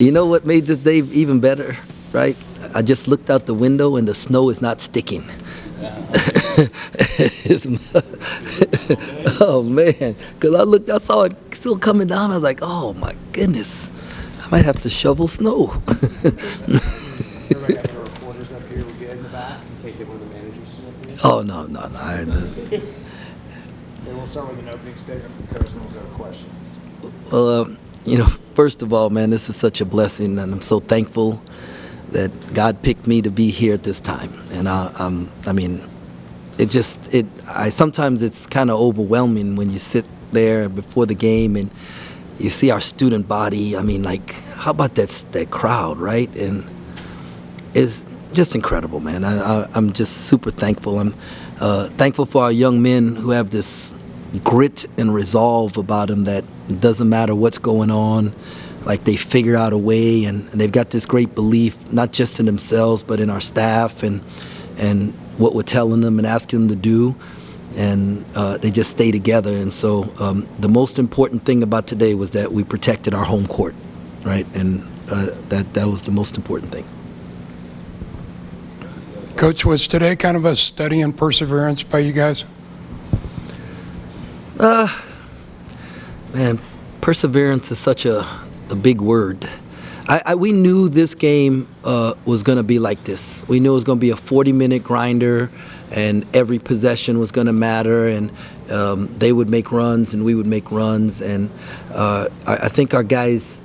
You know what made this day even better, right? I just looked out the window and the snow is not sticking. Oh man, because I looked, I saw it still coming down. I was like, oh my goodness, I might have to shovel snow. Everybody got their reporters up here. We get in the back. You can't get one of the managers up here. Oh no, Okay, we'll start with an opening statement from Coach, and we'll go to questions. Well, first of all, man, this is such a blessing, and I'm so thankful that God picked me to be here at this time. And sometimes it's kind of overwhelming when you sit there before the game and you see our student body. I mean, like, how about that crowd, right? And it's just incredible, man. I'm just super thankful. I'm thankful for our young men who have this grit and resolve about them that it doesn't matter what's going on, like they figure out a way, and they've got this great belief, not just in themselves, but in our staff and what we're telling them and asking them to do, and they just stay together. And so the most important thing about today was that we protected our home court, right? And that was the most important thing. Coach, was today kind of a study in perseverance by you guys? Man, perseverance is such a big word. We knew this game was going to be like this. We knew it was going to be a 40-minute grinder, and every possession was going to matter, and they would make runs and we would make runs. And I think our guys,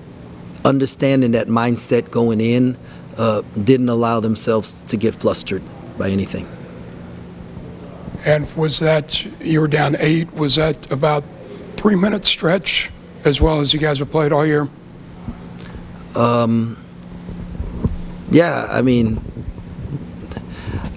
understanding that mindset going in, didn't allow themselves to get flustered by anything. And was that, you were down 8, was that about 3-minute stretch as well as you guys have played all year? Yeah, I mean,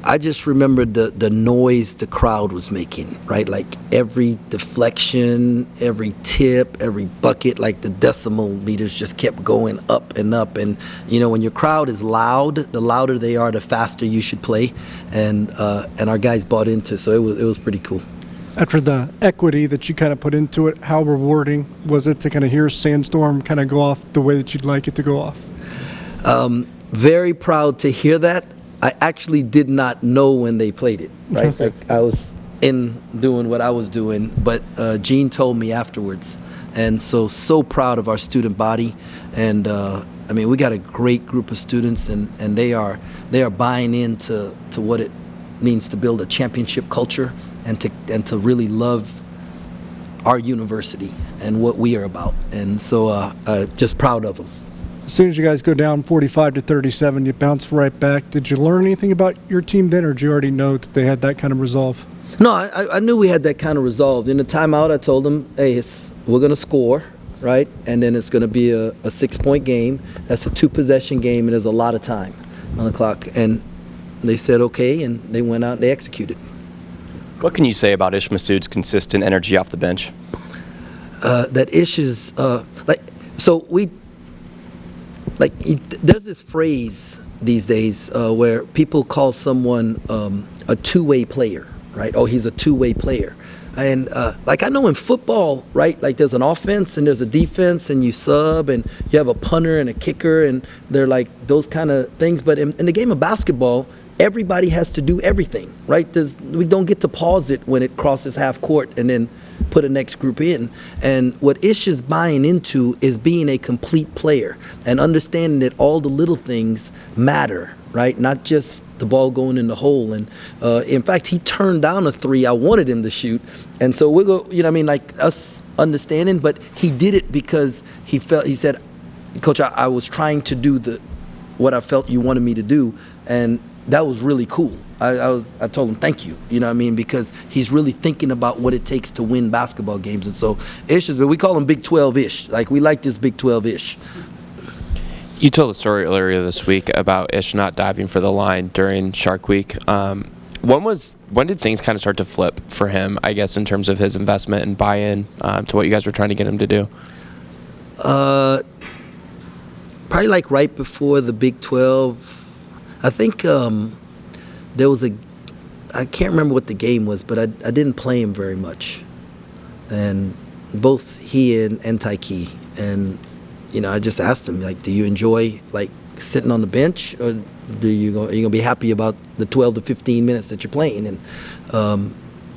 I just remembered the noise the crowd was making, right? Like every deflection, every tip, every bucket, like the decimal meters just kept going up and up. And, when your crowd is loud, the louder they are, the faster you should play. And our guys bought into, so it was pretty cool. After the equity that you kind of put into it, how rewarding was it to kind of hear Sandstorm kind of go off the way that you'd like it to go off? Very proud to hear that. I actually did not know when they played it, right? Like I was in doing what I was doing, but Gene told me afterwards. And so proud of our student body. And we got a great group of students, and they are buying into what it means to build a championship culture and to really love our university and what we are about. And so just proud of them. As soon as you guys go down 45-37, you bounce right back. Did you learn anything about your team then, or did you already know that they had that kind of resolve? No, I knew we had that kind of resolve. In the timeout, I told them, hey, we're going to score, right? And then it's going to be a 6-point game. That's a 2-possession game, and there's a lot of time on the clock. And they said okay, and they went out and they executed. What can you say about Ish Massoud's consistent energy off the bench? That Ish is there's this phrase these days where people call someone a two-way player, right? Oh, he's a two-way player. And I know in football, right, like there's an offense and there's a defense and you sub and you have a punter and a kicker and they're like those kind of things. But in the game of basketball, everybody has to do everything, right? We don't get to pause it when it crosses half court and then put a next group in. And what Ish is buying into is being a complete player and understanding that all the little things matter, right? Not just the ball going in the hole. And in fact, he turned down a 3 I wanted him to shoot. And so we'll go, like us understanding, but he did it because he said, Coach, I was trying to do what I felt you wanted me to do. And that was really cool. I told him thank you, because he's really thinking about what it takes to win basketball games. And so Ish we call him Big 12-ish. Like we like this Big 12-ish. You told a story earlier this week about Ish not diving for the line during Shark Week. When did things kind of start to flip for him, I guess, in terms of his investment and buy-in to what you guys were trying to get him to do? Probably like right before the Big 12. I think there was I can't remember what the game was, but I didn't play him very much. And both he and Taiki, and I just asked him, like, do you enjoy, like, sitting on the bench, or are you gonna be happy about the 12 to 15 minutes that you're playing?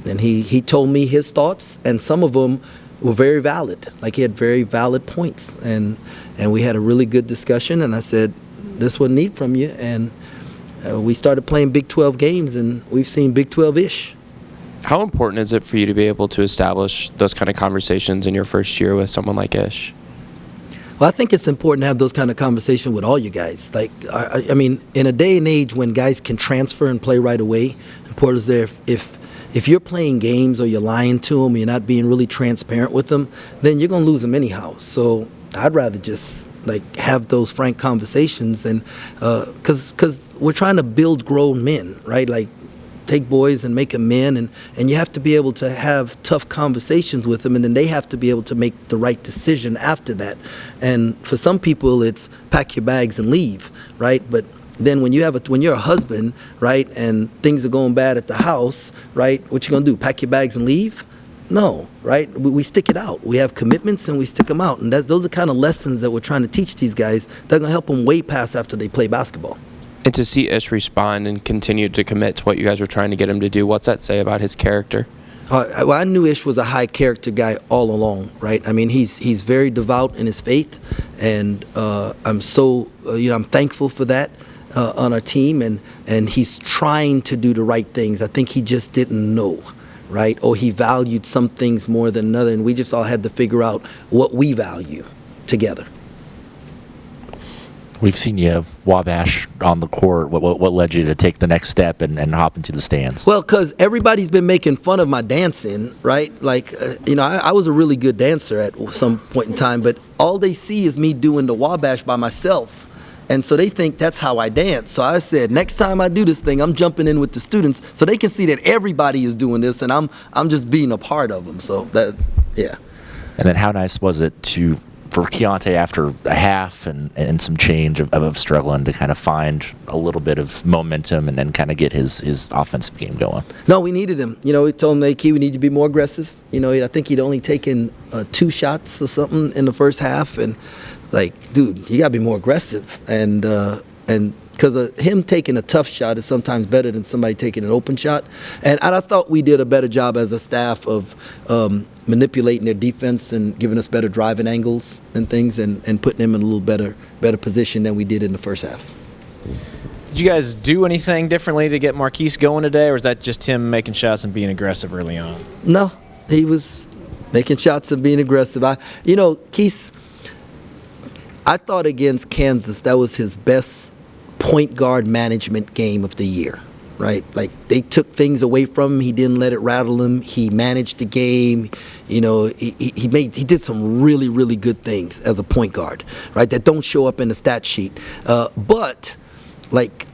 And he told me his thoughts, and some of them were very valid. Like, he had very valid points, and we had a really good discussion. And I said, this is what I need from you, and we started playing Big 12 games, and we've seen Big 12-ish. How important is it for you to be able to establish those kind of conversations in your first year with someone like Ish? Well, I think it's important to have those kind of conversations with all you guys. Like, I mean, in a day and age when guys can transfer and play right away, important is there if you're playing games or you're lying to them, you're not being really transparent with them, then you're going to lose them anyhow. So I'd rather just, like, have those frank conversations, and because we're trying to build grown men, right? Like, take boys and make them men, and you have to be able to have tough conversations with them, and then they have to be able to make the right decision after that. And for some people, it's pack your bags and leave, right? But then when you're a husband, right, and things are going bad at the house, right, what you gonna do? Pack your bags and leave? No, right? We stick it out. We have commitments and we stick them out, and those are kind of lessons that we're trying to teach these guys. They're gonna help them way past after they play basketball. And to see Ish respond and continue to commit to what you guys were trying to get him to do, what's that say about his character? Well, I knew Ish was a high character guy all along, right? I mean, he's very devout in his faith, and I'm so I'm thankful for that on our team, and he's trying to do the right things. I think he just didn't know, right? Or he valued some things more than another, and we just all had to figure out what we value together. We've seen you wabash on the court. What led you to take the next step and hop into the stands? Well, because everybody's been making fun of my dancing, right? Like, I was a really good dancer at some point in time, but all they see is me doing the wabash by myself. And so they think that's how I dance. So I said, next time I do this thing, I'm jumping in with the students so they can see that everybody is doing this, and I'm just being a part of them. So that, yeah. And then how nice was it for Keontae, after a half and some change of struggling, to kind of find a little bit of momentum and then kind of get his offensive game going? No, we needed him. We told him, hey, Key, we need to be more aggressive. I think he'd only taken 2 shots or something in the first half, and like, dude, you gotta be more aggressive. And because him taking a tough shot is sometimes better than somebody taking an open shot. And I thought we did a better job as a staff of manipulating their defense and giving us better driving angles and things, and putting them in a little better position than we did in the first half. Did you guys do anything differently to get Marquise going today, or is that just him making shots and being aggressive early on? No, he was making shots and being aggressive. Keith, I thought against Kansas that was his best point guard management game of the year, right? Like, they took things away from him. He didn't let it rattle him. He managed the game. He did some really, really good things as a point guard, right? That don't show up in the stat sheet. But like,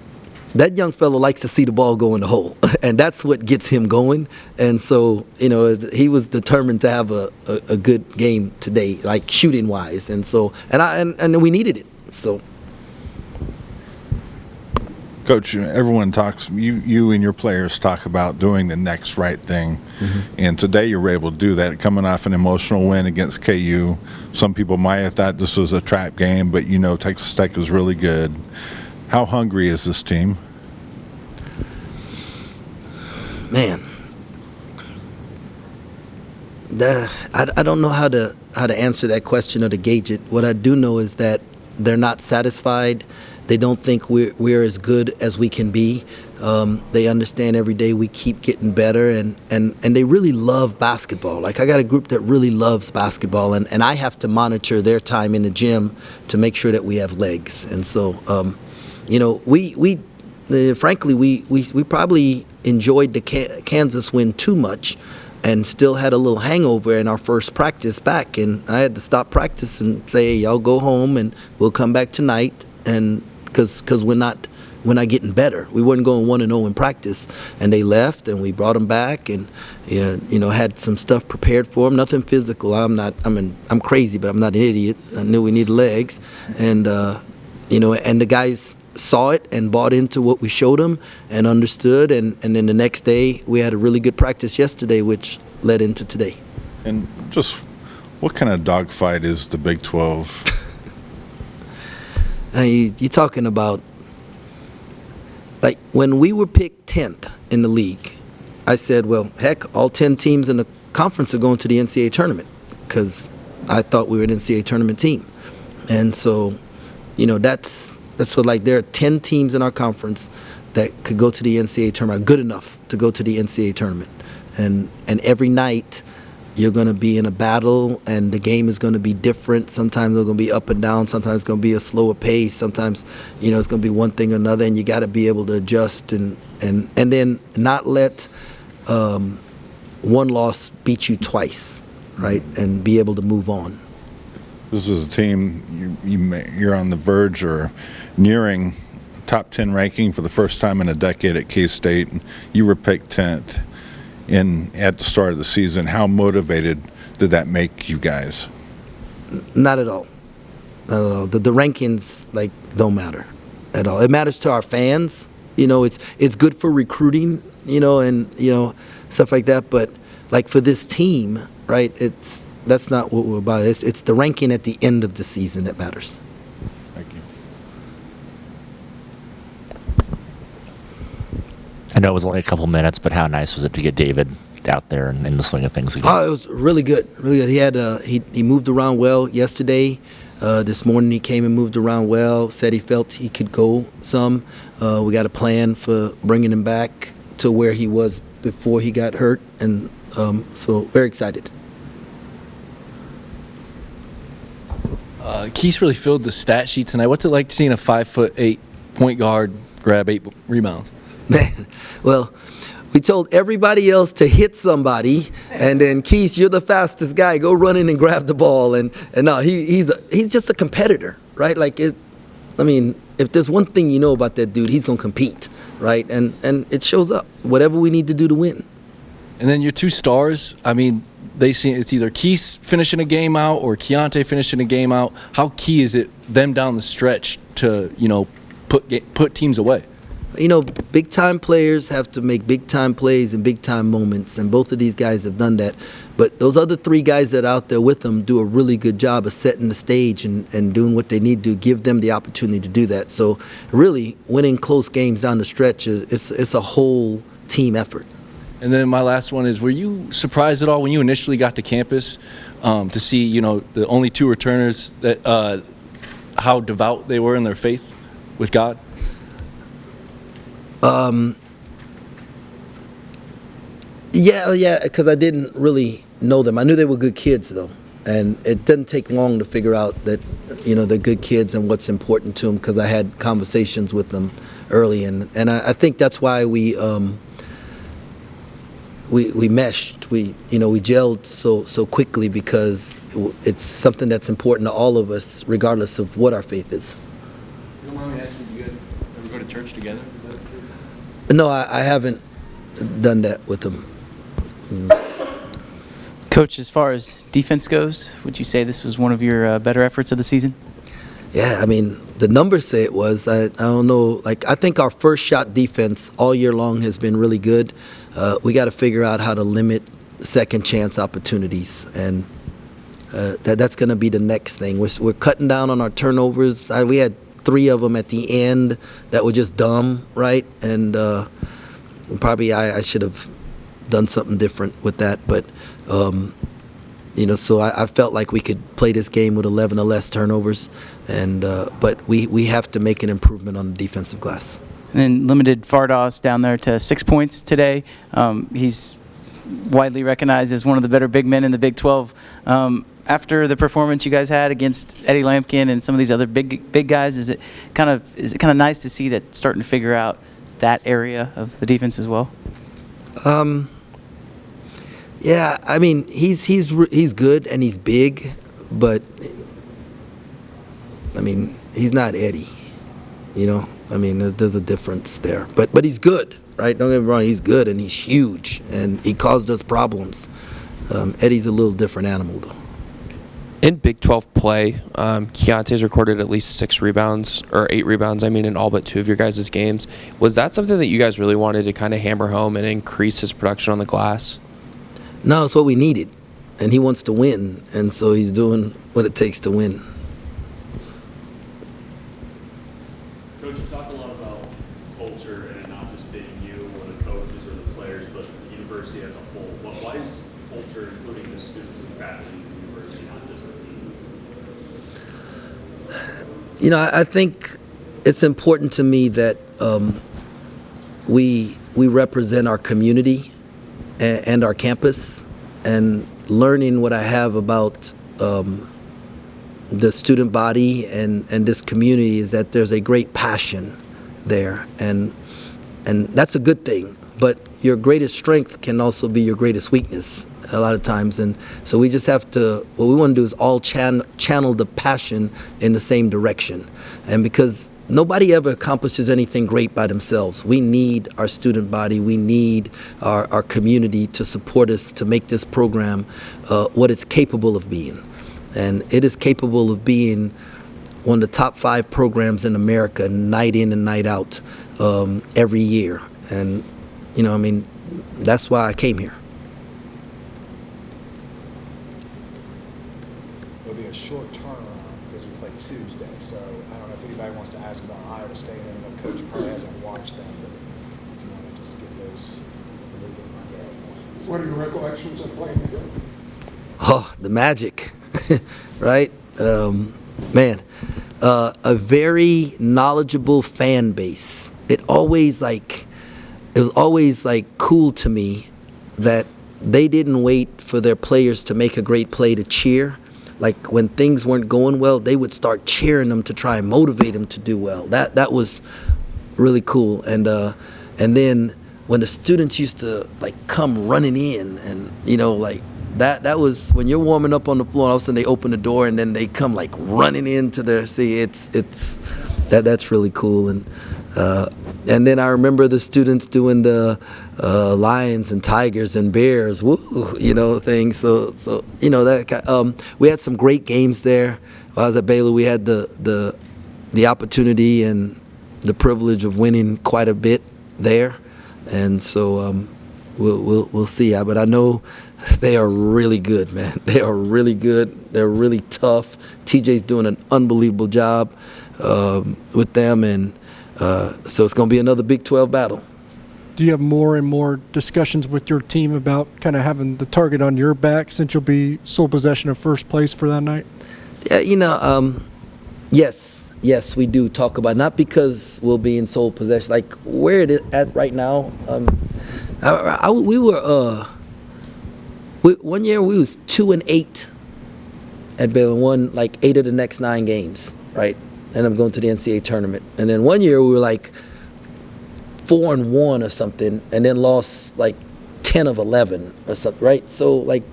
that young fella likes to see the ball go in the hole, and that's what gets him going. And so, he was determined to have a good game today, like shooting wise. And so, and we needed it. So. Coach, everyone talks, you and your players talk about doing the next right thing. Mm-hmm. And today you were able to do that, coming off an emotional win against KU. Some people might have thought this was a trap game, but Texas Tech is really good. How hungry is this team? Man, I don't know how to answer that question or to gauge it. What I do know is that they're not satisfied. They don't think we're as good as we can be. They understand every day we keep getting better, and they really love basketball. Like, I got a group that really loves basketball, and I have to monitor their time in the gym to make sure that we have legs. And so, frankly, we probably enjoyed the Kansas win too much, and still had a little hangover in our first practice back. And I had to stop practice and say, hey, y'all go home, and we'll come back tonight. And because we're not getting better. We weren't going 1-0 in practice, and they left, and we brought them back, and had some stuff prepared for them. Nothing physical. I'm crazy, but I'm not an idiot. I knew we needed legs, and and the guys saw it and bought into what we showed them and understood. And then the next day we had a really good practice yesterday, which led into today. And just what kind of dogfight is the Big 12? You're talking about, like, when we were picked 10th in the league, I said, well, heck, all 10 teams in the conference are going to the NCAA tournament, because I thought we were an NCAA tournament team. And so, that's what, like, there are 10 teams in our conference that could go to the NCAA tournament, good enough to go to the NCAA tournament. And every night you're going to be in a battle, and the game is going to be different. Sometimes it's going to be up and down. Sometimes it's going to be a slower pace. Sometimes, it's going to be one thing or another, and you got to be able to adjust and then not let one loss beat you twice, right? And be able to move on. This is a team you're on the verge or nearing top 10 ranking for the first time in a decade at K-State. You were picked 10th at the start of the season. How motivated did that make you guys? Not at all. Not at all. The rankings, like, don't matter at all. It matters to our fans. It's good for recruiting, and stuff like that. But, like, for this team, right, that's not what we're about. It's the ranking at the end of the season that matters. Thank you. I know it was only a couple minutes, but how nice was it to get David out there and in the swing of things again? Oh, it was really good, really good. He had he moved around well yesterday. This morning he came and moved around well. Said he felt he could go some. We got a plan for bringing him back to where he was before he got hurt, and so very excited. Keith really filled the stat sheet tonight. What's it like seeing a 5'8" point guard grab 8 rebounds? Man, well, we told everybody else to hit somebody, and then Keith, you're the fastest guy. Go run in and grab the ball. And no, he's just a competitor, right? Like, if there's one thing you know about that dude, he's gonna compete, right? And it shows up. Whatever we need to do to win. And then your two stars. They see it's either Keith finishing a game out or Keontae finishing a game out. How key is it them down the stretch to put teams away? Big time players have to make big time plays and big time moments, and both of these guys have done that. But those other three guys that are out there with them do a really good job of setting the stage and doing what they need to give them the opportunity to do that. So really, winning close games down the stretch it's a whole team effort. And then my last one is, were you surprised at all when you initially got to campus to see, the only two returners, that how devout they were in their faith with God? Yeah, because I didn't really know them. I knew they were good kids, though. And it didn't take long to figure out that, they're good kids and what's important to them, because I had conversations with them early. And I think that's why we meshed. We gelled so quickly, because it's something that's important to all of us, regardless of what our faith is. You don't mind me asking, do you guys ever go to church together? No, I haven't done that with them. Coach, as far as defense goes, would you say this was one of your better efforts of the season? Yeah, the numbers say it was. I don't know. Like, I think our first shot defense all year long has been really good. We got to figure out how to limit second chance opportunities, and that's going to be the next thing. We're cutting down on our turnovers. We had 3 of them at the end that were just dumb, right? And probably I should have done something different with that. But so I felt like we could play this game with 11 or less turnovers, and but we have to make an improvement on the defensive glass. And then limited Fardaws down there to 6 points today. He's widely recognized as one of the better big men in the Big 12. After the performance you guys had against Eddie Lampkin and some of these other big guys, is it kind of nice to see that starting to figure out that area of the defense as well? Yeah, he's good and he's big, but he's not Eddie. There's a difference there. But he's good, right? Don't get me wrong, he's good and he's huge and he caused us problems. Eddie's a little different animal, though. In Big 12 play, Keontae's recorded at least 6 rebounds, or 8 rebounds, in all but 2 of your guys' games. Was that something that you guys really wanted to kind of hammer home and increase his production on the glass? No, it's what we needed. And he wants to win, and so he's doing what it takes to win. Coach, you talk a lot about culture and not just being you or the coaches or the players, but the university as a whole. Why is culture, including the students and faculty of the university, not just the team? You know, I think it's important to me that we represent our community and our campus, and learning what I have about the student body and this community is that there's a great passion there, and that's a good thing. But your greatest strength can also be your greatest weakness a lot of times, and so we just have to. What we want to do is all channel the passion in the same direction, and because nobody ever accomplishes anything great by themselves. We need our student body. We need our community to support us to make this program what it's capable of being. And it is capable of being one of the top 5 programs in America, night in and night out, every year. And, you know, I mean, that's why I came here. It'll be a short turnaround because we play Tuesday. So I don't know if anybody wants to ask about Iowa State. I know Coach probably hasn't watched them, but if you want to just get those a little bit Monday. What are your recollections of playing together? Oh, the magic, right? Man, a very knowledgeable fan base. It was always like cool to me that they didn't wait for their players to make a great play to cheer. Like when things weren't going well, they would start cheering them to try and motivate them to do well. That was really cool. And then when the students used to like come running in, and you know, like that was when you're warming up on the floor, and all of a sudden they open the door and then they come like running into their that's really cool. And then I remember the students doing the lions and tigers and bears, woo, you know, things. So you know that we had some great games there. While I was at Baylor, we had the opportunity and the privilege of winning quite a bit there, and so we'll see. But I know they are really good, man. They are really good. They're really tough. TJ's doing an unbelievable job with them, and so it's going to be another Big 12 battle. Do you have more and more discussions with your team about kind of having the target on your back since you'll be sole possession of first place for that night? Yeah, you know, yes, we do talk about it. Not because we'll be in sole possession. Like where it is at right now, we were one year we was 2-8 at Baylor, won like 8 of the next 9 games, right? And I'm going to the NCAA tournament. And then one year we were like 4-1 or something, and then lost like 10 of 11 or something, right? So like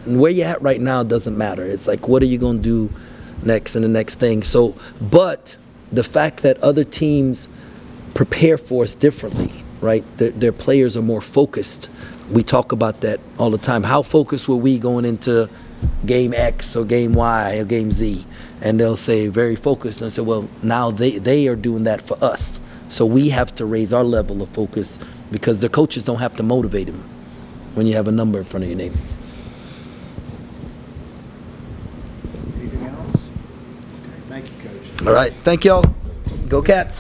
where you're at right now doesn't matter. It's like, what are you going to do next and the next thing? So, but the fact that other teams prepare for us differently, right? Their players are more focused. We talk about that all the time. How focused were we going into game X or game Y or game Z? And they'll say very focused, and I say, well, now they are doing that for us. So we have to raise our level of focus because the coaches don't have to motivate them when you have a number in front of your name. Anything else? Okay, thank you, Coach. All right, thank y'all. Go Cats.